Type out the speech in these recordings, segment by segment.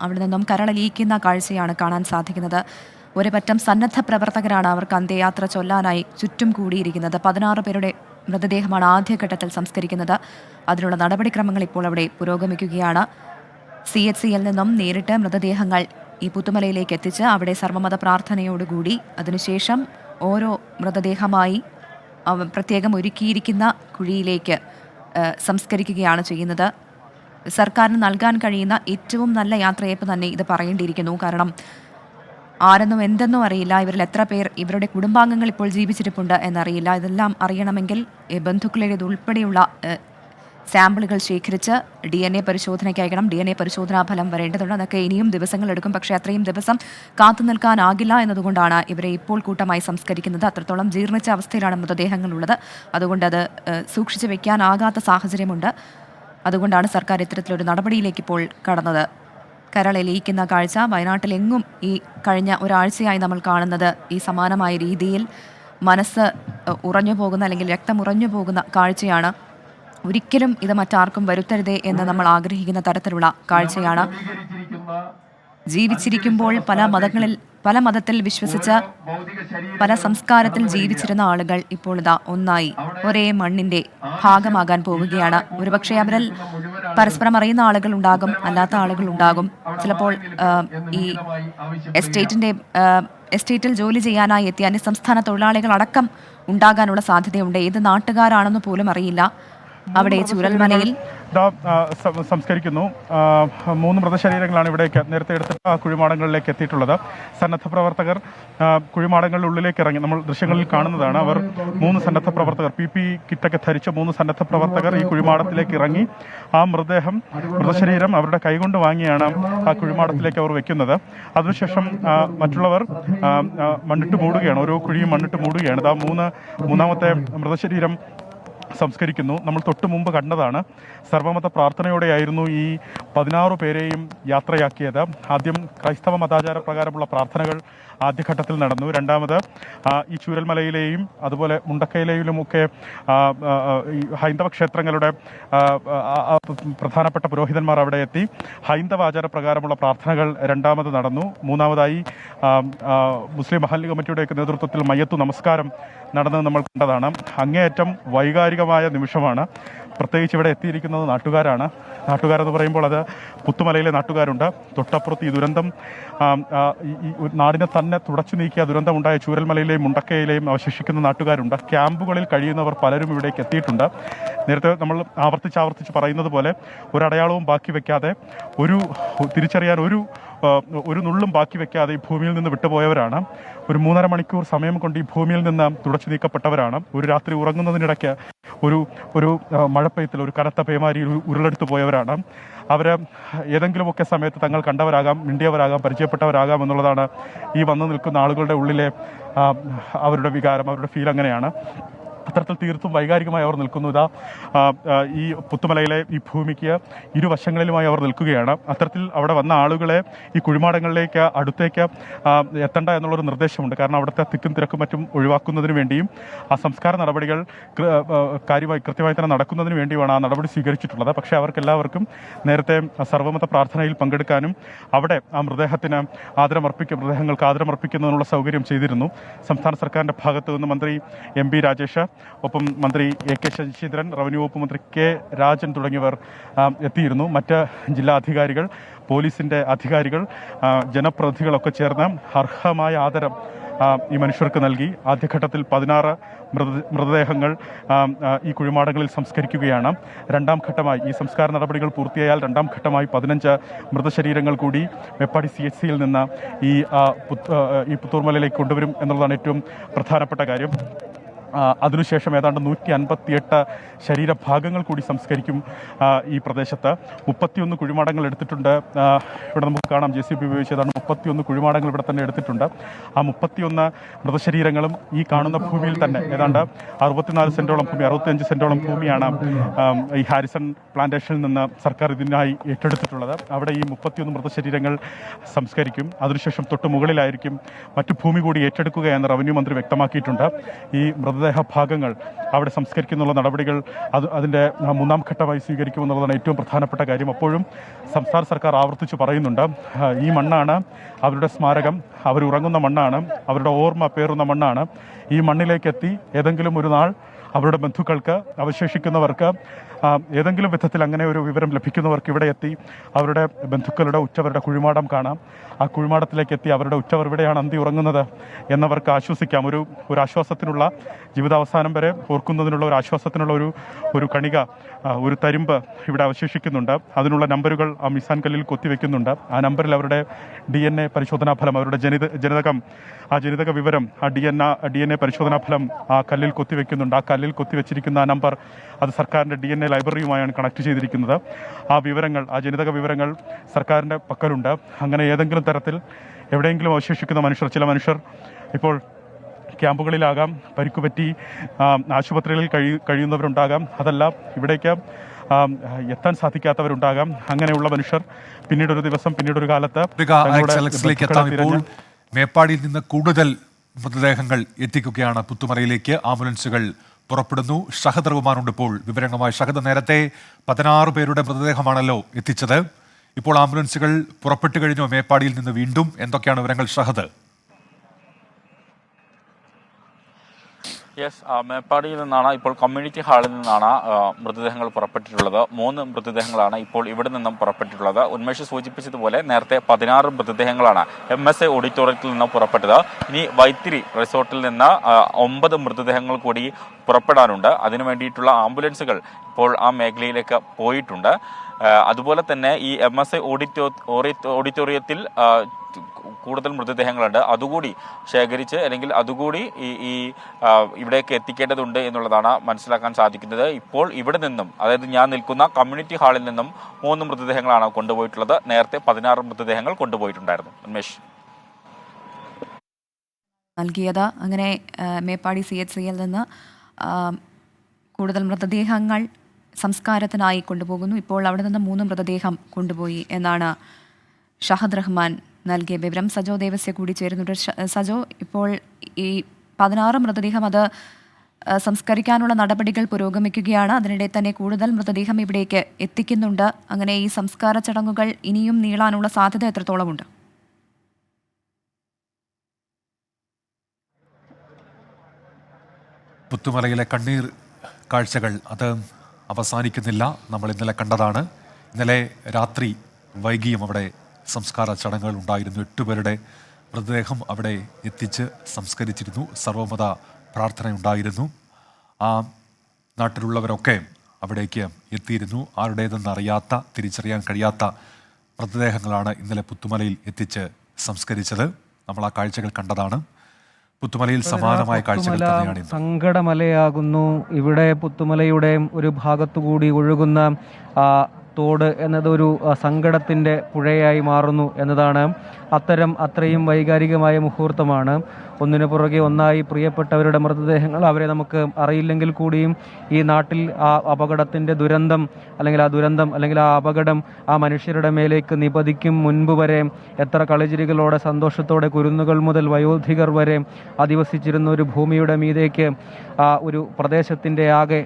അവിടെ നിന്നും കരളലിയിക്കുന്ന കാഴ്ചയാണ് കാണാൻ സാധിക്കുന്നത്. ഒരു പറ്റം സന്നദ്ധ പ്രവർത്തകരാണ് അവർക്ക് അന്ത്യയാത്ര ചൊല്ലാനായി ചുറ്റും കൂടിയിരിക്കുന്നത്. 16 പേരുടെ മൃതദേഹമാണ് ആദ്യഘട്ടത്തിൽ സംസ്കരിക്കുന്നത്. അതിനുള്ള നടപടിക്രമങ്ങൾ ഇപ്പോൾ അവിടെ പുരോഗമിക്കുകയാണ്. CHCയിൽ നിന്നും നേരിട്ട് മൃതദേഹങ്ങൾ ഈ പുത്തുമലയിലേക്ക് എത്തിച്ച് അവിടെ സർവ്വമത പ്രാർത്ഥനയോടുകൂടി അതിനുശേഷം ഓരോ മൃതദേഹമായി പ്രത്യേകം ഒരുക്കിയിരിക്കുന്ന കുഴിയിലേക്ക് സംസ്കരിക്കുകയാണ് ചെയ്യുന്നത്. സർക്കാരിന് നൽകാൻ കഴിയുന്ന ഏറ്റവും നല്ല യാത്രയയപ്പ് തന്നെ ഇത് പറയേണ്ടിയിരിക്കുന്നു. കാരണം ആരെന്നും എന്തെന്നും അറിയില്ല, ഇവരിൽ എത്ര പേർ, ഇവരുടെ കുടുംബാംഗങ്ങൾ ഇപ്പോൾ ജീവിച്ചിരിപ്പുണ്ട് എന്നറിയില്ല. ഇതെല്ലാം അറിയണമെങ്കിൽ ബന്ധുക്കളുടേത് ഉൾപ്പെടെയുള്ള സാമ്പിളുകൾ ശേഖരിച്ച് DNA പരിശോധനയ്ക്ക് അയക്കണം. DNA പരിശോധനാ ഫലം വരേണ്ടതുണ്ട്. അതൊക്കെ ഇനിയും ദിവസങ്ങളെടുക്കും. പക്ഷേ അത്രയും ദിവസം കാത്തു നിൽക്കാനാകില്ല എന്നതുകൊണ്ടാണ് ഇവരെ ഇപ്പോൾ കൂട്ടമായി സംസ്കരിക്കുന്നത്. അത്രത്തോളം ജീർണിച്ച അവസ്ഥയിലാണ് മൃതദേഹങ്ങളുള്ളത്. അതുകൊണ്ട് അത് സൂക്ഷിച്ചു വെക്കാനാകാത്ത സാഹചര്യമുണ്ട്. അതുകൊണ്ടാണ് സർക്കാർ ഇത്തരത്തിലൊരു നടപടിയിലേക്ക് ഇപ്പോൾ കടന്നത്. കരളലിയിക്കുന്ന കാഴ്ച വയനാട്ടിലെങ്ങും ഈ കഴിഞ്ഞ ഒരാഴ്ചയായി നമ്മൾ കാണുന്നത് ഈ സമാനമായ രീതിയിൽ മനസ്സ് ഉറഞ്ഞു പോകുന്ന അല്ലെങ്കിൽ രക്തം ഉറഞ്ഞു പോകുന്ന കാഴ്ചയാണ്. ഒരിക്കലും ഇത് മറ്റാർക്കും വരുത്തരുതേ എന്ന് നമ്മൾ ആഗ്രഹിക്കുന്ന തരത്തിലുള്ള കാഴ്ചയാണ്. ജീവിച്ചിരിക്കുമ്പോൾ പല മതത്തിൽ വിശ്വസിച്ച് പല സംസ്കാരത്തിൽ ജീവിച്ചിരുന്ന ആളുകൾ ഇപ്പോൾ ഇതാ ഒന്നായി ഒരേ മണ്ണിന്റെ ഭാഗമാകാൻ പോവുകയാണ്. ഒരുപക്ഷെ അവരിൽ പരസ്പരം അറിയുന്ന ആളുകൾ ഉണ്ടാകും, അല്ലാത്ത ആളുകൾ ഉണ്ടാകും. ചിലപ്പോൾ ഈ എസ്റ്റേറ്റിൽ ജോലി ചെയ്യാനായി എത്തിയ അന്യസംസ്ഥാന തൊഴിലാളികൾ അടക്കം ഉണ്ടാകാനുള്ള സാധ്യതയുണ്ട്. ഏത് നാട്ടുകാരാണെന്ന് പോലും അറിയില്ല. അവിടെ ചൂരൽമലയിൽ സംസ്കരിക്കുന്നു. 3 മൃതശരീരങ്ങളാണ് ഇവിടേക്ക് നേരത്തെ എടുത്ത കുഴിമാടങ്ങളിലേക്ക് എത്തിയിട്ടുള്ളത്. സന്നദ്ധ പ്രവർത്തകർ കുഴിമാടങ്ങളുടെ ഉള്ളിലേക്ക് ഇറങ്ങി, നമ്മൾ ദൃശ്യങ്ങളിൽ കാണുന്നതാണ്. അവർ 3 സന്നദ്ധ പ്രവർത്തകർ PPE കിറ്റൊക്കെ ധരിച്ച 3 സന്നദ്ധ പ്രവർത്തകർ ഈ കുഴിമാടത്തിലേക്ക് ഇറങ്ങി ആ മൃതശരീരം അവരുടെ കൈകൊണ്ട് വാങ്ങിയാണ് ആ കുഴിമാടത്തിലേക്ക് അവർ വെക്കുന്നത്. അതിനുശേഷം മറ്റുള്ളവർ മണ്ണിട്ട് മൂടുകയാണ്, ഓരോ കുഴിയും മണ്ണിട്ട് മൂടുകയാണ്. ഇതാ മൂന്നാമത്തെ മൃതശരീരം സംസ്കരിക്കുന്നു. നമ്മൾ തൊട്ടു മുമ്പ് കണ്ടതാണ്. സർവമത പ്രാർത്ഥനയോടെയായിരുന്നു ഈ 16 പേരെയും യാത്രയാക്കിയത്. ആദ്യം ക്രൈസ്തവ മതാചാര പ്രകാരമുള്ള പ്രാർത്ഥനകൾ ആദ്യഘട്ടത്തിൽ നടന്നു. രണ്ടാമത് ഈ ചൂരൽമലയിലെയും അതുപോലെ മുണ്ടക്കയിലെയുമൊക്കെ ഹൈന്ദവ ക്ഷേത്രങ്ങളുടെ പ്രധാനപ്പെട്ട പുരോഹിതന്മാർ അവിടെ എത്തി ഹൈന്ദവ ആചാര പ്രകാരമുള്ള പ്രാർത്ഥനകൾ രണ്ടാമത് നടന്നു. മൂന്നാമതായി മുസ്ലിം മഹല്ല് കമ്മിറ്റിയുടെയൊക്കെ നേതൃത്വത്തിൽ മയ്യത്തു നമസ്കാരം നടന്നത് നമ്മൾ കണ്ടതാണ്. അങ്ങേയറ്റം വൈകാരികമായ നിമിഷമാണ്. പ്രത്യേകിച്ച് ഇവിടെ എത്തിയിരിക്കുന്നത് നാട്ടുകാരെന്ന് പറയുമ്പോൾ അത് പുത്തുമലയിലെ നാട്ടുകാരുണ്ട്. തൊട്ടപ്പുറത്ത് ഈ ദുരന്തം ഈ നാടിനെ തന്നെ തുടച്ചു നീക്കിയ ദുരന്തമുണ്ടായ ചൂരൽമലയിലെയും മുണ്ടക്കയിലെയും അവശേഷിക്കുന്ന നാട്ടുകാരുണ്ട്. ക്യാമ്പുകളിൽ കഴിയുന്നവർ പലരും ഇവിടേക്ക് എത്തിയിട്ടുണ്ട്. നേരത്തെ നമ്മൾ ആവർത്തിച്ച് പറയുന്നത് പോലെ ഒരടയാളവും ബാക്കി വെക്കാതെ തിരിച്ചറിയാൻ ഒരു നുള്ളും ബാക്കി വെക്കാതെ ഈ ഭൂമിയിൽ നിന്ന് വിട്ടുപോയവരാണ്. ഒരു 3.5 മണിക്കൂർ സമയം കൊണ്ട് ഈ ഭൂമിയിൽ നിന്ന് തുടച്ചു നീക്കപ്പെട്ടവരാണ്. ഒരു രാത്രി ഉറങ്ങുന്നതിനിടയ്ക്ക് ഒരു മഴപ്പെയ്ത്തിൽ ഒരു കനത്ത പേമാരിയിൽ ഉരുളെടുത്തു പോയവരാണ്. അവർ ഏതെങ്കിലുമൊക്കെ സമയത്ത് തങ്ങൾ കണ്ടവരാകാം, മിണ്ടിയവരാകാം, പരിചയപ്പെട്ടവരാകാം എന്നുള്ളതാണ് ഈ വന്നു നിൽക്കുന്ന ആളുകളുടെ ഉള്ളിലെ അവരുടെ വികാരം, അവരുടെ ഫീൽ അങ്ങനെയാണ്. അത്തരത്തിൽ തീർത്തും വൈകാരികമായി അവർ നിൽക്കുന്നു. ഈ പുത്തുമലയിലെ ഈ ഭൂമിക്ക് ഇരുവശങ്ങളിലുമായി അവർ നിൽക്കുകയാണ്. അത്തരത്തിൽ അവിടെ വന്ന ആളുകളെ ഈ കുഴിമാടങ്ങളിലേക്ക് അടുത്തേക്ക് എത്തണ്ട എന്നുള്ളൊരു നിർദ്ദേശമുണ്ട്. കാരണം അവിടുത്തെ തിക്കും തിരക്കും മറ്റും ഒഴിവാക്കുന്നതിന് വേണ്ടിയും ആ സംസ്കാര നടപടികൾ കൃത്യമായി തന്നെ നടക്കുന്നതിന് വേണ്ടിയുമാണ് ആ നടപടി സ്വീകരിച്ചിട്ടുള്ളത്. പക്ഷേ അവർക്കെല്ലാവർക്കും നേരത്തെ സർവമത പ്രാർത്ഥനയിൽ പങ്കെടുക്കാനും അവിടെ ആ മൃതദേഹങ്ങൾക്ക് ആദരമർപ്പിക്കുന്നതിനുള്ള സൗകര്യം ചെയ്തിരുന്നു. സംസ്ഥാന സർക്കാരിൻ്റെ ഭാഗത്തു നിന്ന് മന്ത്രി MP രാജേഷ്, ഒപ്പം മന്ത്രി AK ശശീന്ദ്രൻ, റവന്യൂ വകുപ്പ് മന്ത്രി K രാജൻ തുടങ്ങിയവർ എത്തിയിരുന്നു. മറ്റ് ജില്ലാ അധികാരികൾ, പോലീസിൻ്റെ അധികാരികൾ, ജനപ്രതിനിധികളൊക്കെ ചേർന്ന് അർഹമായ ആദരം ഈ മനുഷ്യർക്ക് നൽകി. ആദ്യഘട്ടത്തിൽ 16 മൃതദേഹങ്ങൾ ഈ കുഴിമാടങ്ങളിൽ സംസ്കരിക്കുകയാണ്. രണ്ടാം ഘട്ടമായി ഈ സംസ്കാര നടപടികൾ പൂർത്തിയായാൽ രണ്ടാം ഘട്ടമായി 15 മൃതശരീരങ്ങൾ കൂടി മേപ്പാടി CHCയിൽ നിന്ന് ഈ പുത്തൂർമലയിലേക്ക് കൊണ്ടുവരും എന്നുള്ളതാണ് ഏറ്റവും പ്രധാനപ്പെട്ട കാര്യം. അതിനുശേഷം ഏതാണ്ട് 158 ശരീരഭാഗങ്ങൾ കൂടി സംസ്കരിക്കും ഈ പ്രദേശത്ത്. 31 കുഴിമാടങ്ങൾ എടുത്തിട്ടുണ്ട്. ഇവിടെ നമുക്ക് കാണാം JCB ഉപയോഗിച്ച് ഏതാണ്ട് 31 കുഴിമാടങ്ങൾ ഇവിടെ തന്നെ എടുത്തിട്ടുണ്ട്. ആ 31 മൃതശരീരങ്ങളും ഈ കാണുന്ന ഭൂമിയിൽ തന്നെ ഏതാണ്ട് 64 സെൻറ്റോളം ഭൂമി, 65 സെൻറ്റോളം ഭൂമിയാണ് ഈ ഹാരിസൺ പ്ലാന്റേഷനിൽ നിന്ന് സർക്കാർ ഇതിനായി ഏറ്റെടുത്തിട്ടുള്ളത്. അവിടെ ഈ 31 മൃതശരീരങ്ങൾ സംസ്കരിക്കും. അതിനുശേഷം തൊട്ട് മുകളിലായിരിക്കും മറ്റു ഭൂമി കൂടി ഏറ്റെടുക്കുക എന്ന് റവന്യൂ മന്ത്രി വ്യക്തമാക്കിയിട്ടുണ്ട്. ഈ മൃതദേഹ ഭാഗങ്ങൾ അവിടെ സംസ്കരിക്കുന്നുള്ള നടപടികൾ അതിൻ്റെ മൂന്നാം ഘട്ടമായി സ്വീകരിക്കുമെന്നുള്ളതാണ് ഏറ്റവും പ്രധാനപ്പെട്ട കാര്യം. അപ്പോഴും സംസ്ഥാന സർക്കാർ ആവർത്തിച്ച് പറയുന്നുണ്ട്, ഈ മണ്ണാണ് അവരുടെ സ്മാരകം, അവരുറങ്ങുന്ന മണ്ണാണ്, അവരുടെ ഓർമ്മ പേറുന്ന മണ്ണാണ്. ഈ മണ്ണിലേക്കെത്തി ഏതെങ്കിലും ഒരു നാൾ അവരുടെ ബന്ധുക്കൾക്ക്, അവശേഷിക്കുന്നവർക്ക് ഏതെങ്കിലും വിധത്തിൽ അങ്ങനെ ഒരു വിവരം ലഭിക്കുന്നവർക്ക് ഇവിടെ എത്തി അവരുടെ ബന്ധുക്കളുടെ ഉറ്റവരുടെ കുഴിമാടം കാണാം. ആ കുഴിമാടത്തിലേക്ക് എത്തി അവരുടെ ഉറ്റവർ ഇവിടെയാണ് അന്തി ഉറങ്ങുന്നത് എന്നവർക്ക് ആശ്വസിക്കാം. ഒരു ആശ്വാസത്തിനുള്ള, ജീവിതാവസാനം വരെ ഓർക്കുന്നതിനുള്ള ഒരു ആശ്വാസത്തിനുള്ള ഒരു കണിക, ഒരു തരിമ്പ് ഇവിടെ അവശേഷിക്കുന്നുണ്ട്. അതിനുള്ള നമ്പറുകൾ ആ മിസാൻ കല്ലിൽ കൊത്തിവെക്കുന്നുണ്ട്. ആ നമ്പറിൽ അവരുടെ DNA പരിശോധനാ ഫലം, അവരുടെ ജനിതക വിവരം, ആ DNA പരിശോധനാ ഫലം ആ കല്ലിൽ കൊത്തിവെക്കുന്നുണ്ട്. ആ കല്ലിൽ കൊത്തിവെച്ചിരിക്കുന്ന ആ നമ്പർ അത് സർക്കാരിൻ്റെ DNA ലൈബ്രറിയുമായാണ് കണക്ട് ചെയ്തിരിക്കുന്നത്. ആ വിവരങ്ങൾ, ആ ജനിതക വിവരങ്ങൾ സർക്കാരിൻ്റെ പക്കലുണ്ട്. അങ്ങനെ ഏതെങ്കിലും തരത്തിൽ എവിടെയെങ്കിലും അവശേഷിക്കുന്ന മനുഷ്യർ, ചില മനുഷ്യർ ഇപ്പോൾ ക്യാമ്പുകളിലാകാം, പരിക്കുപറ്റി ആശുപത്രികളിൽ കഴിയുന്നവരുണ്ടാകാം, അതല്ല ഇവിടേക്ക് എത്താൻ സാധിക്കാത്തവരുണ്ടാകാം. അങ്ങനെയുള്ള മനുഷ്യർ പിന്നീടൊരു ദിവസം, പിന്നീടൊരു കാലത്ത് മേപ്പാടിയിൽ നിന്ന് കൂടുതൽ മൃതദേഹങ്ങൾ എത്തിക്കുകയാണ് പുത്തുമലയിലേക്ക്. ആംബുലൻസുകൾ പുറപ്പെടുന്നു. ഷഹദ് റഹ്മാനുണ്ട് ഇപ്പോൾ വിവരങ്ങളുമായി. ഷഹദ്, നേരത്തെ 16 പേരുടെ മൃതദേഹമാണല്ലോ എത്തിച്ചത്. ഇപ്പോൾ ആംബുലൻസുകൾ പുറപ്പെട്ടു കഴിഞ്ഞു മേപ്പാടിയിൽ നിന്ന് വീണ്ടും. എന്തൊക്കെയാണ് വിവരങ്ങൾ ഷഹദ്? യെസ്, മേപ്പാടിയിൽ നിന്നാണ്, ഇപ്പോൾ കമ്മ്യൂണിറ്റി ഹാളിൽ നിന്നാണ് മൃതദേഹങ്ങൾ പുറപ്പെട്ടിട്ടുള്ളത്. 3 മൃതദേഹങ്ങളാണ് ഇപ്പോൾ ഇവിടെ നിന്നും പുറപ്പെട്ടിട്ടുള്ളത്. ഉന്മേഷ് സൂചിപ്പിച്ചതുപോലെ നേരത്തെ 16 മൃതദേഹങ്ങളാണ് MSA ഓഡിറ്റോറിയത്തിൽ നിന്ന് പുറപ്പെട്ടത്. ഇനി വൈത്തിരി റിസോർട്ടിൽ നിന്ന് 9 മൃതദേഹങ്ങൾ കൂടി പുറപ്പെടാനുണ്ട്. അതിനു വേണ്ടിയിട്ടുള്ള ആംബുലൻസുകൾ ഇപ്പോൾ ആ മേഖലയിലേക്ക് പോയിട്ടുണ്ട്. അതുപോലെ തന്നെ ഈ MSA ഓഡിറ്റോറിയത്തിൽ കൂടുതൽ മൃതദേഹങ്ങളുണ്ട്. അതുകൂടി ശേഖരിച്ച്, അല്ലെങ്കിൽ അതുകൂടി ഈ ഇവിടേക്ക് എത്തിക്കേണ്ടതുണ്ട് എന്നുള്ളതാണ് മനസ്സിലാക്കാൻ സാധിക്കുന്നത്. ഇപ്പോൾ ഇവിടെ നിന്നും, അതായത് ഞാൻ നിൽക്കുന്ന കമ്മ്യൂണിറ്റി ഹാളിൽ നിന്നും 3 മൃതദേഹങ്ങളാണ് കൊണ്ടുപോയിട്ടുള്ളത്. നേരത്തെ 16 മൃതദേഹങ്ങൾ കൊണ്ടുപോയിട്ടുണ്ടായിരുന്നു. ഉന്മേഷ് നൽകിയത്. അങ്ങനെ മേപ്പാടി CHCയിൽ നിന്ന് കൂടുതൽ മൃതദേഹങ്ങൾ സംസ്കാരത്തിനായി കൊണ്ടുപോകുന്നു. ഇപ്പോൾ അവിടെ നിന്ന് 3 മൃതദേഹം കൊണ്ടുപോയി എന്നാണ് ഷഹദ് റഹ്മാൻ നൽകിയ വിവരം. സജോ ദേവസ്യ കൂടി ചേരുന്നുണ്ട്. സജോ, ഇപ്പോൾ ഈ 16 മൃതദേഹം അത് സംസ്കരിക്കാനുള്ള നടപടികൾ പുരോഗമിക്കുകയാണ്. അതിനിടെ തന്നെ കൂടുതൽ മൃതദേഹം ഇവിടേക്ക് എത്തിക്കുന്നുണ്ട്. അങ്ങനെ ഈ സംസ്കാര ചടങ്ങുകൾ ഇനിയും നീളാനുള്ള സാധ്യത എത്രത്തോളമുണ്ട്? പുത്തുമലയിലെ കണ്ണീർ കാഴ്ചകൾ അത് അവസാനിക്കുന്നില്ല. നമ്മൾ ഇന്നലെ കണ്ടതാണ്. ഇന്നലെ രാത്രി വൈകിയും അവിടെ സംസ്കാര ചടങ്ങുകൾ ഉണ്ടായിരുന്നു. 8 പേരുടെ മൃതദേഹം അവിടെ എത്തിച്ച് സംസ്കരിച്ചിരുന്നു. സർവമത പ്രാർത്ഥനയുണ്ടായിരുന്നു. ആ നാട്ടിലുള്ളവരൊക്കെ അവിടേക്ക് എത്തിയിരുന്നു. ആരുടേതെന്നറിയാത്ത, തിരിച്ചറിയാൻ കഴിയാത്ത മൃതദേഹങ്ങളാണ് ഇന്നലെ പുത്തുമലയിൽ എത്തിച്ച് സംസ്കരിച്ചത്. നമ്മൾ ആ കാഴ്ചകൾ കണ്ടതാണ്. പുത്തുമലയിൽ സമാനമായ കാഴ്ചകൾ തന്നെയാണ്. സങ്കടമലയാകുന്നു ഇവിടെ. പുത്തുമലയുടെ ഒരു ഭാഗത്തുകൂടി ഒഴുകുന്ന തോട് എന്നതൊരു സങ്കടത്തിൻ്റെ പുഴയായി മാറുന്നു എന്നതാണ്. അത്രയും വൈകാരികമായ മുഹൂർത്തമാണ്. ഒന്നിനു പുറകെ ഒന്നായി പ്രിയപ്പെട്ടവരുടെ മൃതദേഹങ്ങൾ, അവരെ നമുക്ക് അറിയില്ലെങ്കിൽ കൂടിയും ഈ നാട്ടിൽ ആ അപകടത്തിൻ്റെ ദുരന്തം അല്ലെങ്കിൽ ആ അപകടം ആ മനുഷ്യരുടെ മേലേക്ക് നിപതിക്കും മുൻപ് വരെ എത്ര കളിചിരികളോടെ, സന്തോഷത്തോടെ കുരുന്നുകൾ മുതൽ വയോധികർ വരെ അധിവസിച്ചിരുന്ന ഒരു ഭൂമിയുടെ മീതേക്ക്, ആ ഒരു പ്രദേശത്തിൻ്റെ ആകെ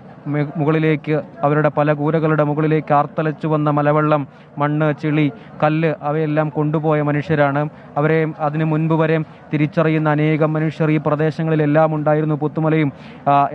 മുകളിലേക്ക്, അവരുടെ പല കൂരകളുടെ മുകളിലേക്ക് ആർത്തലച്ചു വന്ന മലവെള്ളം, മണ്ണ്, ചെളി, കല്ല് അവയെല്ലാം കൊണ്ടുപോയ മനുഷ്യരാണ്. അവരെ അതിനു മുൻപ് വരെ തിരിച്ചറിയുന്ന അനേകം മനുഷ്യർ ഈ പ്രദേശങ്ങളിലെല്ലാം ഉണ്ടായിരുന്നു. പുത്തുമലയും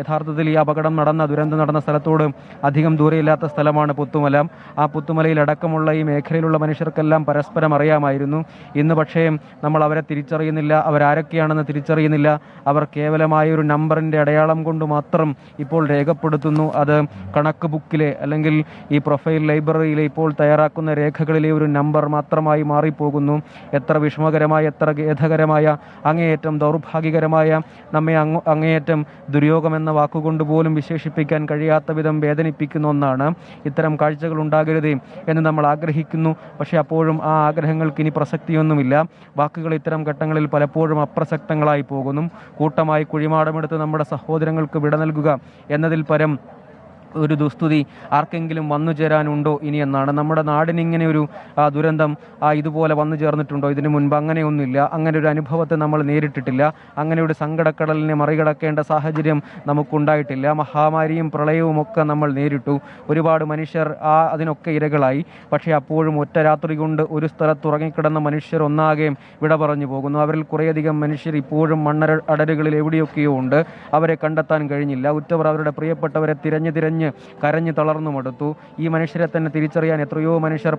യഥാർത്ഥത്തിൽ ഈ അപകടം നടന്ന, ദുരന്തം നടന്ന സ്ഥലത്തോട് അധികം ദൂരെയില്ലാത്ത സ്ഥലമാണ് പുത്തുമല. ആ പുത്തുമലയിൽ അടക്കമുള്ള ഈ മേഖലയിലുള്ള മനുഷ്യർക്കെല്ലാം പരസ്പരം അറിയാമായിരുന്നു. ഇന്ന് പക്ഷേ നമ്മൾ അവരെ തിരിച്ചറിയുന്നില്ല, അവരാരൊക്കെയാണെന്ന് തിരിച്ചറിയുന്നില്ല. അവർ കേവലമായ ഒരു നമ്പറിൻ്റെ അടയാളം കൊണ്ട് മാത്രം ഇപ്പോൾ രേഖപ്പെടുത്തുന്നു. അത് കണക്ക് ബുക്കിലെ അല്ലെങ്കിൽ ഈ പ്രൊഫൈൽ ലൈബ്രറിയിലെ ഇപ്പോൾ തയ്യാറാക്കുന്ന രേഖകളിലെ ഒരു നമ്പർ മാത്രമായി മാറിപ്പോകുന്നു. എത്ര വിഷമകരമായ, എത്ര ഖേദകരമായ, അങ്ങേയറ്റം ദൗർഭാഗ്യകരമായ, നമ്മെ അങ്ങേയറ്റം ദുര്യോഗം എന്ന വാക്കുകൊണ്ട് പോലും വിശേഷിപ്പിക്കാൻ കഴിയാത്ത വിധം വേദനിപ്പിക്കുന്ന ഒന്നാണ്. ഇത്തരം കാഴ്ചകൾ ഉണ്ടാകരുതേ എന്ന് നമ്മൾ ആഗ്രഹിക്കുന്നു. പക്ഷേ അപ്പോഴും ആ ആഗ്രഹങ്ങൾക്ക് ഇനി പ്രസക്തിയൊന്നുമില്ല. വാക്കുകൾ ഇത്തരം ഘട്ടങ്ങളിൽ പലപ്പോഴും അപ്രസക്തങ്ങളായി പോകുന്നു. കൂട്ടമായി കുഴിമാടമെടുത്ത് നമ്മുടെ സഹോദരങ്ങൾക്ക് വിട നൽകുക എന്നതിൽ പരം ഒരു ദുസ്തുതി ആർക്കെങ്കിലും വന്നു ചേരാനുണ്ടോ ഇനി എന്നാണ്. നമ്മുടെ നാടിന് ഇങ്ങനെ ഒരു ദുരന്തം ഇതുപോലെ വന്നു ചേർന്നിട്ടുണ്ടോ ഇതിനു മുൻപ്? അങ്ങനെയൊന്നുമില്ല. അങ്ങനെ ഒരു അനുഭവത്തെ നമ്മൾ നേരിട്ടിട്ടില്ല. അങ്ങനെ ഒരു സങ്കടക്കടലിനെ മറികടക്കേണ്ട സാഹചര്യം നമുക്കുണ്ടായിട്ടില്ല. മഹാമാരിയും പ്രളയവും ഒക്കെ നമ്മൾ നേരിട്ടു. ഒരുപാട് മനുഷ്യർ അതിനൊക്കെ ഇരകളായി. പക്ഷേ അപ്പോഴും ഒറ്റ രാത്രി കൊണ്ട് ഒരു സ്ഥലത്ത് ഉറങ്ങിക്കിടന്ന മനുഷ്യർ ഒന്നാകെ വിട പറഞ്ഞു പോകുന്നു. അവരിൽ കുറേയധികം മനുഷ്യർ ഇപ്പോഴും അടരുകളിൽ എവിടെയൊക്കെയോ ഉണ്ട്. അവരെ കണ്ടെത്താൻ കഴിഞ്ഞില്ല. ഉറ്റവർ അവരുടെ പ്രിയപ്പെട്ടവരെ തിരഞ്ഞ് കരഞ്ഞ് തളർന്നു മടുത്തു. ഈ മനുഷ്യരെ തന്നെ തിരിച്ചറിയാൻ എത്രയോ മനുഷ്യർ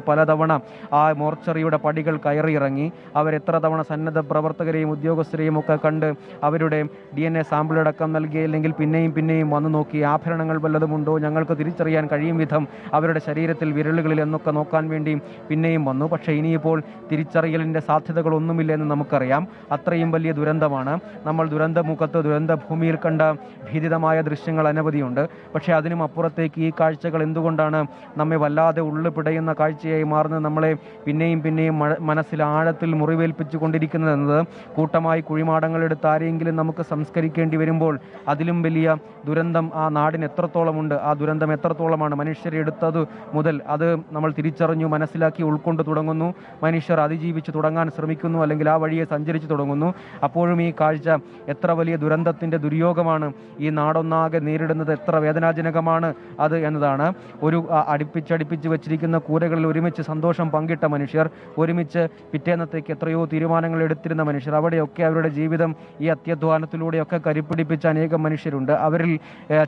പലതവണ ആ മോർച്ചറിയുടെ പടികൾ കയറിയിറങ്ങി. അവരെത്ര തവണ സന്നദ്ധ പ്രവർത്തകരെയും ഉദ്യോഗസ്ഥരെയും ഒക്കെ കണ്ട് അവരുടെ DNA സാമ്പിളടക്കം നൽകിയില്ലെങ്കിൽ പിന്നെയും വന്നു നോക്കി. ആഭരണങ്ങൾ വല്ലതുമുണ്ടോ, ഞങ്ങൾക്ക് തിരിച്ചറിയാൻ കഴിയും വിധം അവരുടെ ശരീരത്തിൽ വിരലുകളിൽ എന്നൊക്കെ നോക്കാൻ വേണ്ടി പിന്നെയും വന്നു. പക്ഷേ ഇനിയിപ്പോൾ തിരിച്ചറിയലിൻ്റെ സാധ്യതകളൊന്നുമില്ല എന്ന് നമുക്കറിയാം. അത്രയും വലിയ ദുരന്തമാണ്. നമ്മൾ ദുരന്തമുഖത്ത് ദുരന്തഭൂമിയിൽ കണ്ട ഭീതിതമായ ദൃശ്യങ്ങൾ അനവധിയുണ്ട്. പക്ഷേ അതിനും അപ്പുറത്തേക്ക് ഈ കാഴ്ചകൾ എന്തുകൊണ്ടാണ് നമ്മെ വല്ലാതെ ഉള്ളു പിടയുന്ന കാഴ്ചയായി മാറുന്നത്, നമ്മളെ പിന്നെയും മനസ്സിൽ ആഴത്തിൽ മുറിവേൽപ്പിച്ചു കൊണ്ടിരിക്കുന്നതെന്നത് കൂട്ടമായി കുഴിമാടങ്ങളെടുത്ത് ആരെങ്കിലും നമുക്ക് സംസ്കരിക്കേണ്ടി വരുമ്പോൾ അതിലും വലിയ ദുരന്തം ആ നാടിന് എത്രത്തോളമുണ്ട്, ആ ദുരന്തം എത്രത്തോളമാണ് മനുഷ്യരെ എടുത്തത് മുതൽ അത് നമ്മൾ തിരിച്ചറിഞ്ഞു, മനസ്സിലാക്കി, ഉൾക്കൊണ്ട് തുടങ്ങുന്നു. മനുഷ്യർ അതിജീവിച്ച് തുടങ്ങാൻ ശ്രമിക്കുന്നു, അല്ലെങ്കിൽ ആ വഴിയെ സഞ്ചരിച്ചു തുടങ്ങുന്നു. അപ്പോഴും ഈ കാഴ്ച എത്ര വലിയ ദുരന്തത്തിൻ്റെ ദുര്യോഗമാണ് ഈ നാടൊന്നാകെ നേരിടുന്നത്, എത്ര വേദനാജനകമാണ് അത് എന്നതാണ്. ഒരു അടുപ്പിച്ച് വെച്ചിരിക്കുന്ന കൂരകളിൽ ഒരുമിച്ച് സന്തോഷം പങ്കിട്ട മനുഷ്യർ, ഒരുമിച്ച് പിറ്റേന്നത്തേക്ക് എത്രയോ തീരുമാനങ്ങൾ എടുത്തിരുന്ന മനുഷ്യർ, അവിടെയൊക്കെ അവരുടെ ജീവിതം ഈ അത്യധ്വാനത്തിലൂടെയൊക്കെ കരുപ്പിടിപ്പിച്ച അനേകം മനുഷ്യരുണ്ട്. അവരിൽ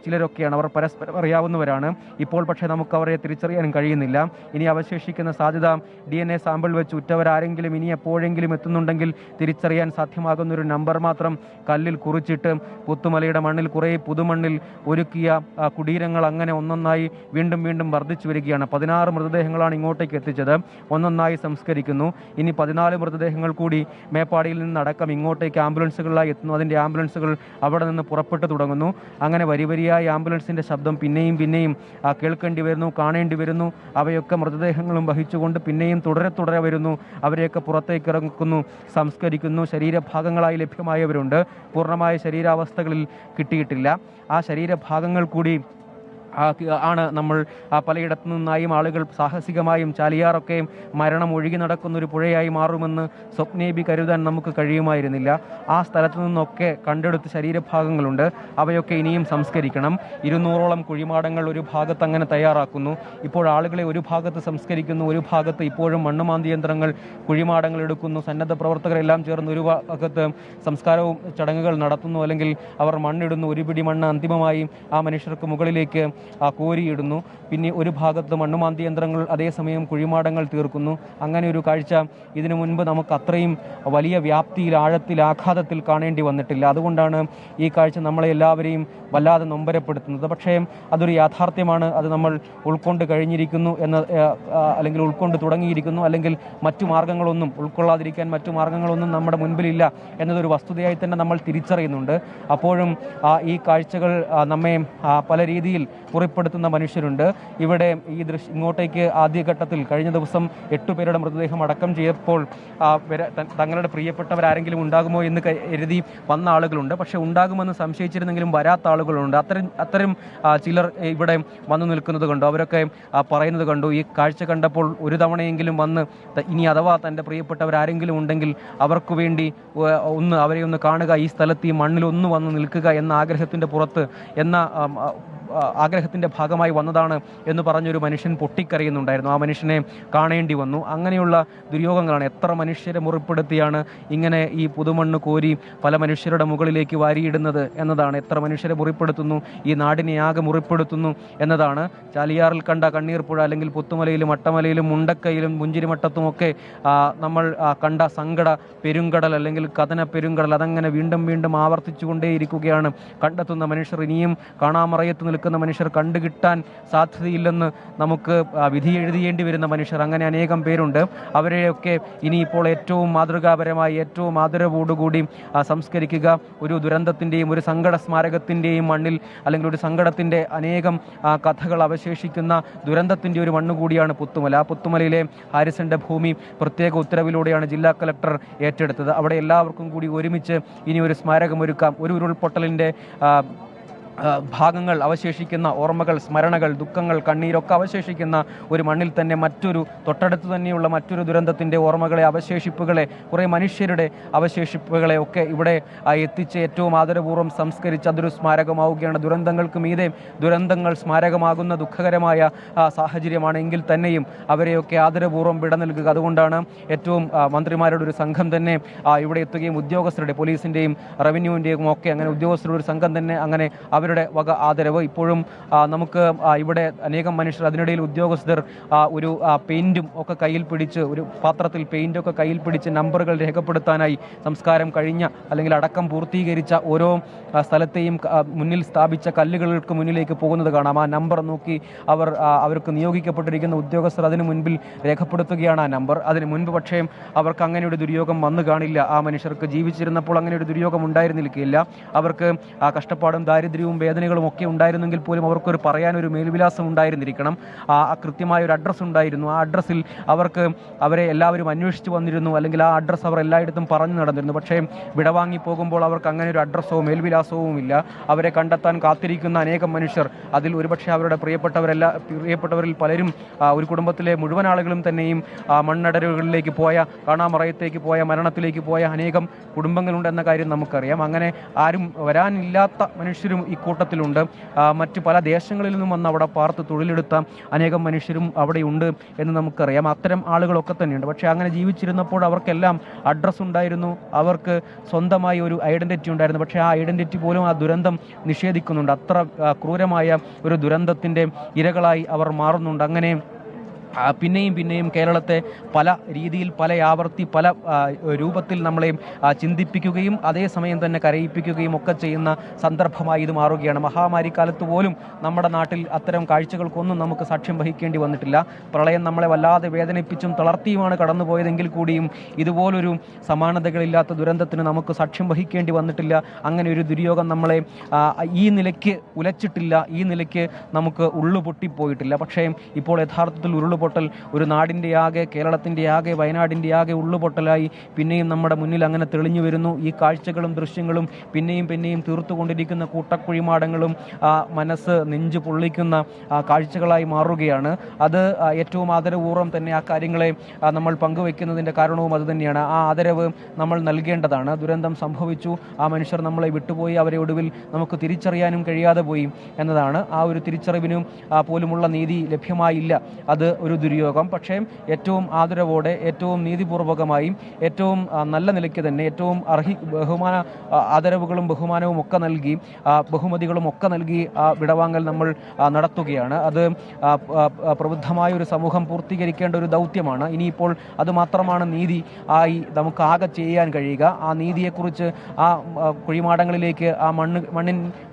ചിലരൊക്കെയാണ്, അവർ പരസ്പരം അറിയാവുന്നവരാണ്. ഇപ്പോൾ പക്ഷേ നമുക്ക് അവരെ തിരിച്ചറിയാൻ കഴിയുന്നില്ല. ഇനി അവശേഷിക്കുന്ന സാധ്യത DNA സാമ്പിൾ വെച്ച് ഉറ്റവരാരെങ്കിലും ഇനി എപ്പോഴെങ്കിലും എത്തുന്നുണ്ടെങ്കിൽ തിരിച്ചറിയാൻ സാധ്യമാകുന്നൊരു നമ്പർ മാത്രം കല്ലിൽ കുറിച്ചിട്ട് പുത്തുമലയുടെ മണ്ണിൽ കുറേ പുതുമണ്ണിൽ ഒരുക്കിയ കുടീരങ്ങൾ അങ്ങനെ ഒന്നൊന്നായി വീണ്ടും വർദ്ധിച്ചു വരികയാണ്. 16 മൃതദേഹങ്ങളാണ് ഇങ്ങോട്ടേക്ക് എത്തിച്ചത്. ഒന്നൊന്നായി സംസ്കരിക്കുന്നു. ഇനി 14 മൃതദേഹങ്ങൾ കൂടി മേപ്പാടിയിൽ നിന്നടക്കം ഇങ്ങോട്ടേക്ക് ആംബുലൻസുകളിലായി എത്തുന്നു. അതിൻ്റെ ആംബുലൻസുകൾ അവിടെ നിന്ന് പുറപ്പെട്ടു തുടങ്ങുന്നു. അങ്ങനെ വരിവരിയായി ആംബുലൻസിൻ്റെ ശബ്ദം പിന്നെയും കേൾക്കേണ്ടി വരുന്നു, കാണേണ്ടി വരുന്നു. അവയൊക്കെ മൃതദേഹങ്ങളും വഹിച്ചുകൊണ്ട് പിന്നെയും തുടരെ വരുന്നു. അവരെയൊക്കെ പുറത്തേക്ക് ഇറക്കുന്നു, സംസ്കരിക്കുന്നു. ശരീരഭാഗങ്ങളായി ലഭ്യമായവരുണ്ട്, പൂർണ്ണമായ ശരീരാവസ്ഥകളിൽ കിട്ടിയിട്ടില്ല. ആ ശരീരഭാഗങ്ങൾ കൂടി ആണ് നമ്മൾ പലയിടത്തു നിന്നായും ആളുകൾ സാഹസികമായും ചാലിയാറൊക്കെയും മരണം ഒഴുകി നടക്കുന്നൊരു പുഴയായി മാറുമെന്ന് സ്വപ്നേബി കരുതാൻ നമുക്ക് കഴിയുമായിരുന്നില്ല. ആ സ്ഥലത്തു നിന്നൊക്കെ കണ്ടെടുത്ത ശരീരഭാഗങ്ങളുണ്ട്. അവയൊക്കെ ഇനിയും സംസ്കരിക്കണം. 200ഓളം കുഴിമാടങ്ങൾ ഒരു ഭാഗത്ത് അങ്ങനെ തയ്യാറാക്കുന്നു. ഇപ്പോൾ ആളുകളെ ഒരു ഭാഗത്ത് സംസ്കരിക്കുന്നു, ഒരു ഭാഗത്ത് ഇപ്പോഴും മണ്ണുമാന്തി യന്ത്രങ്ങൾ കുഴിമാടങ്ങൾ എടുക്കുന്നു. സന്നദ്ധ പ്രവർത്തകരെല്ലാം ചേർന്ന് ഒരു ഭാഗത്ത് സംസ്കാരവും ചടങ്ങുകൾ നടത്തുന്നു, അല്ലെങ്കിൽ അവർ മണ്ണിടുന്നു. ഒരു പിടി മണ്ണ് അന്തിമമായി ആ മനുഷ്യർക്ക് മുകളിലേക്ക് കോരിയിടുന്നു. പിന്നെ ഒരു ഭാഗത്ത് മണ്ണുമാന്തി യന്ത്രങ്ങൾ അതേസമയം കുഴിമാടങ്ങൾ തീർക്കുന്നു. അങ്ങനെ ഒരു കാഴ്ച ഇതിനു മുൻപ് നമുക്ക് അത്രയും വലിയ വ്യാപ്തിയിൽ, ആഴത്തിൽ, ആഘാതത്തിൽ കാണേണ്ടി വന്നിട്ടില്ല. അതുകൊണ്ടാണ് ഈ കാഴ്ച നമ്മളെ എല്ലാവരെയും വല്ലാതെ നൊമ്പരപ്പെടുത്തുന്നത്. പക്ഷേ അതൊരു യാഥാർത്ഥ്യമാണ്. അത് നമ്മൾ ഉൾക്കൊണ്ട് കഴിഞ്ഞിരിക്കുന്നു അല്ലെങ്കിൽ ഉൾക്കൊണ്ട് തുടങ്ങിയിരിക്കുന്നു. അല്ലെങ്കിൽ മറ്റു മാർഗങ്ങളൊന്നും ഉൾക്കൊള്ളാതിരിക്കാൻ മറ്റു മാർഗങ്ങളൊന്നും നമ്മുടെ മുൻപിലില്ല എന്നതൊരു വസ്തുതയായി തന്നെ നമ്മൾ തിരിച്ചറിയുന്നുണ്ട്. അപ്പോഴും ഈ കാഴ്ചകൾ നമ്മെ പല രീതിയിൽ കുറിപ്പെടുത്തുന്ന മനുഷ്യരുണ്ട്. ഇവിടെ ഈ ഇങ്ങോട്ടേക്ക് ആദ്യഘട്ടത്തിൽ കഴിഞ്ഞ ദിവസം 8 പേരുടെ മൃതദേഹം അടക്കം ചെയ്തപ്പോൾ തങ്ങളുടെ പ്രിയപ്പെട്ടവരാരെങ്കിലും ഉണ്ടാകുമോ എന്ന് കരുതി വന്ന ആളുകളുണ്ട്. പക്ഷെ ഉണ്ടാകുമെന്ന് സംശയിച്ചിരുന്നെങ്കിലും വരാത്ത ആളുകളുണ്ട്. അത്തരം ചിലർ ഇവിടെ വന്നു നിൽക്കുന്നത് കണ്ടു. അവരൊക്കെ പറയുന്നത് കണ്ടു. ഈ കാഴ്ച കണ്ടപ്പോൾ ഒരു തവണയെങ്കിലും വന്ന് ഇനി അഥവാ തൻ്റെ പ്രിയപ്പെട്ടവരാരെങ്കിലും ഉണ്ടെങ്കിൽ അവർക്ക് വേണ്ടി അവരെ ഒന്ന് കാണുക, ഈ സ്ഥലത്ത് ഈ മണ്ണിൽ ഒന്ന് വന്ന് നിൽക്കുക എന്ന ആഗ്രഹത്തിൻ്റെ പുറത്ത് ആഗ്രഹത്തിൻ്റെ ഭാഗമായി വന്നതാണ് എന്ന് പറഞ്ഞൊരു മനുഷ്യൻ പൊട്ടിക്കരയുന്നുണ്ടായിരുന്നു. ആ മനുഷ്യനെ കാണേണ്ടി വന്നു. അങ്ങനെയുള്ള ദുര്യോഗങ്ങളാണ്. എത്ര മനുഷ്യരെ മുറിപ്പെടുത്തിയാണ് ഇങ്ങനെ ഈ പുതുമണ്ണ് കോരി പല മനുഷ്യരുടെ മുകളിലേക്ക് വാരിയിടുന്നത് എന്നതാണ്. എത്ര മനുഷ്യരെ മുറിപ്പെടുത്തുന്നു, ഈ നാടിനെ ആകെ മുറിപ്പെടുത്തുന്നു എന്നതാണ്. ചാലിയാറിൽ കണ്ട കണ്ണീർ പുഴ, അല്ലെങ്കിൽ പുത്തുമലയിലും അട്ടമലയിലും മുണ്ടക്കയിലും മുഞ്ചിരിമട്ടത്തുമൊക്കെ നമ്മൾ കണ്ട സങ്കട പെരുങ്കടൽ, അല്ലെങ്കിൽ കഥന പെരുങ്കടൽ, അതങ്ങനെ വീണ്ടും ആവർത്തിച്ചു കൊണ്ടേയിരിക്കുകയാണ്. കണ്ടെത്തുന്ന മനുഷ്യർ, ഇനിയും കാണാമറയത്ത് നിൽക്കുന്ന മനുഷ്യർ, കണ്ടുകിട്ടാൻ സാധ്യതയില്ലെന്ന് നമുക്ക് വിധി എഴുതിയേണ്ടി വരുന്ന മനുഷ്യർ, അങ്ങനെ അനേകം പേരുണ്ട്. അവരെയൊക്കെ ഇനിയിപ്പോൾ ഏറ്റവും മാതൃകാപരമായി, ഏറ്റവും ആദരവോടുകൂടി സംസ്കരിക്കുക. ഒരു ദുരന്തത്തിൻ്റെയും ഒരു സങ്കട സ്മാരകത്തിൻ്റെയും മണ്ണിൽ, അല്ലെങ്കിൽ ഒരു സങ്കടത്തിൻ്റെ അനേകം കഥകൾ അവശേഷിക്കുന്ന ദുരന്തത്തിൻ്റെ ഒരു മണ്ണ് കൂടിയാണ് പുത്തുമല. ആ പുത്തുമലയിലെ ഹാരിസന്റെ ഭൂമി പ്രത്യേക ഉത്തരവിലൂടെയാണ് ജില്ലാ കലക്ടർ ഏറ്റെടുത്തത്. അവിടെ എല്ലാവർക്കും കൂടി ഒരുമിച്ച് ഇനി ഒരു സ്മാരകം ഒരുക്കാം. ഒരു ഉരുൾപൊട്ടലിൻ്റെ ഭാഗങ്ങൾ അവശേഷിക്കുന്ന ഓർമ്മകൾ, സ്മരണകൾ, ദുഃഖങ്ങൾ, കണ്ണീരൊക്കെ അവശേഷിക്കുന്ന ഒരു മണ്ണിൽ തന്നെ തൊട്ടടുത്ത് തന്നെയുള്ള മറ്റൊരു ദുരന്തത്തിൻ്റെ ഓർമ്മകളെ, അവശേഷിപ്പുകളെ, കുറേ മനുഷ്യരുടെ അവശേഷിപ്പുകളെ ഒക്കെ ഇവിടെ എത്തിച്ച് ഏറ്റവും ആദരപൂർവ്വം സംസ്കരിച്ച് അതൊരു സ്മാരകമാവുകയാണ്. ദുരന്തങ്ങൾക്ക് മീതെ ദുരന്തങ്ങൾ സ്മാരകമാകുന്ന ദുഃഖകരമായ സാഹചര്യമാണെങ്കിൽ തന്നെയും അവരെയൊക്കെ ആദരപൂർവ്വം വിട നൽകുക. അതുകൊണ്ടാണ് ഏറ്റവും മന്ത്രിമാരുടെ ഒരു സംഘം തന്നെ ഇവിടെ എത്തുകയും ഉദ്യോഗസ്ഥരുടെ, പോലീസിൻ്റെയും റവന്യൂവിൻ്റെയും ഒക്കെ അങ്ങനെ ഉദ്യോഗസ്ഥരുടെ ഒരു സംഘം തന്നെ അങ്ങനെ അവരുടെ വക ആദരവ്. ഇപ്പോഴും നമുക്ക് ഇവിടെ അനേകം മനുഷ്യർ, അതിനിടയിൽ ഉദ്യോഗസ്ഥർ ഒരു പെയിൻറ്റും ഒക്കെ കയ്യിൽ പിടിച്ച്, ഒരു പാത്രത്തിൽ പെയിൻറ്റൊക്കെ കയ്യിൽ പിടിച്ച് നമ്പറുകൾ രേഖപ്പെടുത്താനായി സംസ്കാരം കഴിഞ്ഞ അല്ലെങ്കിൽ അടക്കം പൂർത്തീകരിച്ച ഓരോ സ്ഥലത്തെയും മുന്നിൽ സ്ഥാപിച്ച കല്ലുകൾക്ക് മുന്നിലേക്ക് പോകുന്നത് കാണാം. ആ നമ്പർ നോക്കി അവർക്ക് നിയോഗിക്കപ്പെട്ടിരിക്കുന്ന ഉദ്യോഗസ്ഥർ അതിനു മുൻപിൽ രേഖപ്പെടുത്തുകയാണ് ആ നമ്പർ. അതിന് മുൻപ് പക്ഷേ അവർക്ക് അങ്ങനെ ഒരു ദുര്യോഗം വന്നു കാണില്ല. ആ മനുഷ്യർക്ക് ജീവിച്ചിരുന്നപ്പോൾ അങ്ങനെ ഒരു ദുര്യോഗം ഉണ്ടായിരുന്നിരിക്കില്ല. അവർക്ക് ആ കഷ്ടപ്പാടും ദാരിദ്ര്യവും വേദനകളും ഒക്കെ ഉണ്ടായിരുന്നെങ്കിൽ പോലും അവർക്കൊരു പറയാനൊരു മേൽവിലാസം ഉണ്ടായിരുന്നിരിക്കണം. കൃത്യമായ ഒരു അഡ്രസ്സ് ഉണ്ടായിരുന്നു. ആ അഡ്രസ്സിൽ അവരെ എല്ലാവരും അന്വേഷിച്ച് വന്നിരുന്നു, അല്ലെങ്കിൽ ആ അഡ്രസ്സ് അവർ എല്ലായിടത്തും പറഞ്ഞു നടന്നിരുന്നു. പക്ഷേ വിടവാങ്ങി പോകുമ്പോൾ അവർക്ക് അങ്ങനെ ഒരു അഡ്രസ്സോ മേൽവിലാസവും ഇല്ല. അവരെ കണ്ടെത്താൻ കാത്തിരിക്കുന്ന അനേകം മനുഷ്യർ, അതിൽ ഒരുപക്ഷെ അവരുടെ പ്രിയപ്പെട്ടവരിൽ പലരും, ഒരു കുടുംബത്തിലെ മുഴുവൻ ആളുകളും തന്നെയും മണ്ണടരുകളിലേക്ക് പോയ, കാണാമറയത്തേക്ക് പോയ, മരണത്തിലേക്ക് പോയ അനേകം കുടുംബങ്ങളുണ്ടെന്ന കാര്യം നമുക്കറിയാം. അങ്ങനെ ആരും വരാനില്ലാത്ത മനുഷ്യരും ഇക്കൂട്ടത്തിലുണ്ട്. മറ്റ് പല ദേശങ്ങളിൽ നിന്നും വന്ന് അവിടെ പാർത്ത് തൊഴിലെടുത്ത അനേകം മനുഷ്യരും അവിടെയുണ്ട് എന്ന് നമുക്കറിയാം. അത്തരം ആളുകളൊക്കെ തന്നെയുണ്ട്. പക്ഷേ അങ്ങനെ ജീവിച്ചിരുന്നപ്പോൾ അവർക്കെല്ലാം അഡ്രസ്സ് ഉണ്ടായിരുന്നു, അവർക്ക് സ്വന്തമായി ഒരു ഐഡൻറ്റിറ്റി ഉണ്ടായിരുന്നു. പക്ഷേ ആ ഐഡൻറ്റിറ്റി പോലും ആ ദുരന്തം നിഷേധിക്കുന്നുണ്ട്. അത്ര ക്രൂരമായ ഒരു ദുരന്തത്തിൻ്റെ ഇരകളായി അവർ മാറുന്നുണ്ട്. അങ്ങനെ പിന്നെയും കേരളത്തെ പല രീതിയിൽ, പല ആവർത്തി, പല രൂപത്തിൽ നമ്മളെ ചിന്തിപ്പിക്കുകയും അതേസമയം തന്നെ കരയിപ്പിക്കുകയും ഒക്കെ ചെയ്യുന്ന സന്ദർഭമായി ഇത് മാറുകയാണ്. മഹാമാരിക്കാലത്ത് പോലും നമ്മുടെ നാട്ടിൽ അത്തരം കാഴ്ചകൾക്കൊന്നും നമുക്ക് സാക്ഷ്യം വഹിക്കേണ്ടി വന്നിട്ടില്ല. പ്രളയം നമ്മളെ വല്ലാതെ വേദനിപ്പിച്ചും തളർത്തിയുമാണ് കടന്നുപോയതെങ്കിൽ കൂടിയും ഇതുപോലൊരു സമാനതകളില്ലാത്ത ദുരന്തത്തിന് നമുക്ക് സാക്ഷ്യം വഹിക്കേണ്ടി വന്നിട്ടില്ല. അങ്ങനെ ഒരു ദുര്യോഗം നമ്മളെ ഈ നിലയ്ക്ക് ഉലച്ചിട്ടില്ല, ഈ നിലയ്ക്ക് നമുക്ക് ഉള്ളുപൊട്ടിപ്പോയിട്ടില്ല. പക്ഷേ ഇപ്പോൾ യഥാർത്ഥത്തിൽ ഉരുളുപൊട്ടൽ ഒരു നാടിൻ്റെ ആകെ, കേരളത്തിൻ്റെ ആകെ, വയനാടിൻ്റെ ആകെ ഉള്ളുപൊട്ടലായി പിന്നെയും നമ്മുടെ മുന്നിൽ അങ്ങനെ തെളിഞ്ഞു വരുന്നു. ഈ കാഴ്ചകളും ദൃശ്യങ്ങളും പിന്നെയും തീർത്തുകൊണ്ടിരിക്കുന്ന കൂട്ടക്കുഴിമാടങ്ങളും മനസ്സ് നെഞ്ചു പൊള്ളിക്കുന്ന കാഴ്ചകളായി മാറുകയാണ്. അത് ഏറ്റവും ആദരപൂർവ്വം തന്നെ ആ കാര്യങ്ങളെ നമ്മൾ പങ്കുവെക്കുന്നതിൻ്റെ കാരണവും അതുതന്നെയാണ്. ആ ആദരവ് നമ്മൾ നൽകേണ്ടതാണ്. ദുരന്തം സംഭവിച്ചു, ആ മനുഷ്യർ നമ്മളെ വിട്ടുപോയി, അവരെ ഒടുവിൽ നമുക്ക് തിരിച്ചറിയാനും കഴിയാതെ പോയി എന്നതാണ്. ആ ഒരു തിരിച്ചറിവിനും പോലുമുള്ള നീതി ലഭ്യമായില്ല. അത് ഒരു ദുര്യോഗം. പക്ഷേ ഏറ്റവും ആദരവോടെ, ഏറ്റവും നീതിപൂർവകമായി, ഏറ്റവും നല്ല നിലയ്ക്ക് തന്നെ, ഏറ്റവും ആദരവുകളും ബഹുമാനവും ഒക്കെ നൽകി, ബഹുമതികളും ഒക്കെ നൽകി വിടവാങ്ങൽ നമ്മൾ നടത്തുകയാണ്. അത് പ്രബുദ്ധമായ ഒരു സമൂഹം പൂർത്തീകരിക്കേണ്ട ഒരു ദൗത്യമാണ്. ഇനിയിപ്പോൾ അതുമാത്രമാണ് നീതി ആയി നമുക്ക് ആകെ ചെയ്യാൻ കഴിയുക. ആ നീതിയെക്കുറിച്ച് ആ കുഴിമാടങ്ങളിലേക്ക്, ആ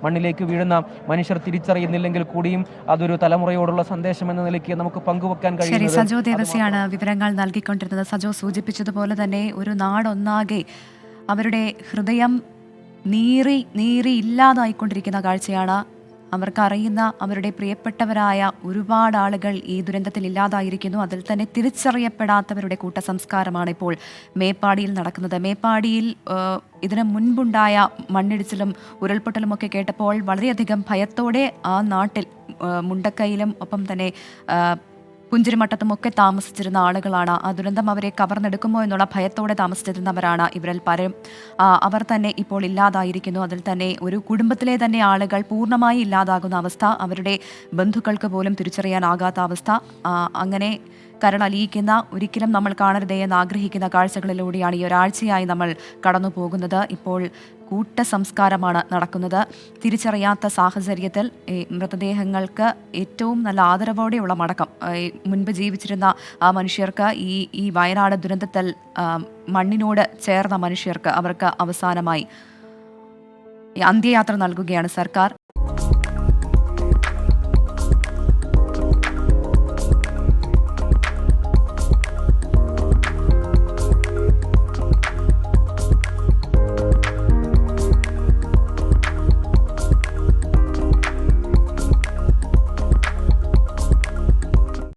മണ്ണിലേക്ക് വീഴുന്ന മനുഷ്യർ തിരിച്ചറിയുന്നില്ലെങ്കിൽ കൂടിയും അതൊരു തലമുറയോടുള്ള സന്ദേശം എന്ന നിലയ്ക്ക് നമുക്ക് പങ്കുവെക്കാൻ ശരി, സജോ ദേവസിയാണ് വിവരങ്ങൾ നൽകിക്കൊണ്ടിരുന്നത്. സജോ സൂചിപ്പിച്ചതുപോലെ തന്നെ ഒരു നാടൊന്നാകെ അവരുടെ ഹൃദയം നീറി ഇല്ലാതായിക്കൊണ്ടിരിക്കുന്ന കാഴ്ചയാണ്. അവർക്കറിയുന്ന അവരുടെ പ്രിയപ്പെട്ടവരായ ഒരുപാട് ആളുകൾ ഈ ദുരന്തത്തിൽ ഇല്ലാതായിരിക്കുന്നു. അതിൽ തന്നെ തിരിച്ചറിയപ്പെടാത്തവരുടെ കൂട്ടസംസ്കാരമാണ് ഇപ്പോൾ മേപ്പാടിയിൽ നടക്കുന്നത്. മേപ്പാടിയിൽ ഇതിനു മുൻപുണ്ടായ മണ്ണിടിച്ചിലും ഉരുൾപൊട്ടലും ഒക്കെ കേട്ടപ്പോൾ വളരെയധികം ഭയത്തോടെ ആ നാട്ടിൽ മുണ്ടക്കയിലും ഒപ്പം തന്നെ പുഞ്ചിരിമട്ടത്തും ഒക്കെ താമസിച്ചിരുന്ന ആളുകളാണ്. ആ ദുരന്തം അവരെ കവർന്നെടുക്കുമോ എന്നുള്ള ഭയത്തോടെ താമസിച്ചിരുന്നവരാണ് ഇവരിൽ പലരും. അവർ തന്നെ ഇപ്പോൾ ഇല്ലാതായിരിക്കുന്നു. അതിൽ തന്നെ ഒരു കുടുംബത്തിലെ തന്നെ ആളുകൾ പൂർണ്ണമായി ഇല്ലാതാകുന്ന അവസ്ഥ, അവരുടെ ബന്ധുക്കൾക്ക് പോലും തിരിച്ചറിയാനാകാത്ത അവസ്ഥ. അങ്ങനെ കരളലിയിക്കുന്ന, ഒരിക്കലും നമ്മൾ കാണരുതേ എന്ന് ആഗ്രഹിക്കുന്ന കാഴ്ചകളിലൂടെയാണ് ഈ ഒരാഴ്ചയായി നമ്മൾ കടന്നു പോകുന്നത്. ഇപ്പോൾ കൂട്ടസംസ്കാരമാണ് നടക്കുന്നത്. തിരിച്ചറിയാത്ത സാഹചര്യത്തിൽ മൃതദേഹങ്ങൾക്ക് ഏറ്റവും നല്ല ആദരവോടെയുള്ള മടക്കം, മുൻപ് ജീവിച്ചിരുന്ന ആ മനുഷ്യർക്ക്, ഈ വയനാട് ദുരന്തത്തിൽ മണ്ണിനോട് ചേർന്ന മനുഷ്യർക്ക്, അവർക്ക് അവസാനമായി അന്ത്യയാത്ര നൽകുകയാണ് സർക്കാർ.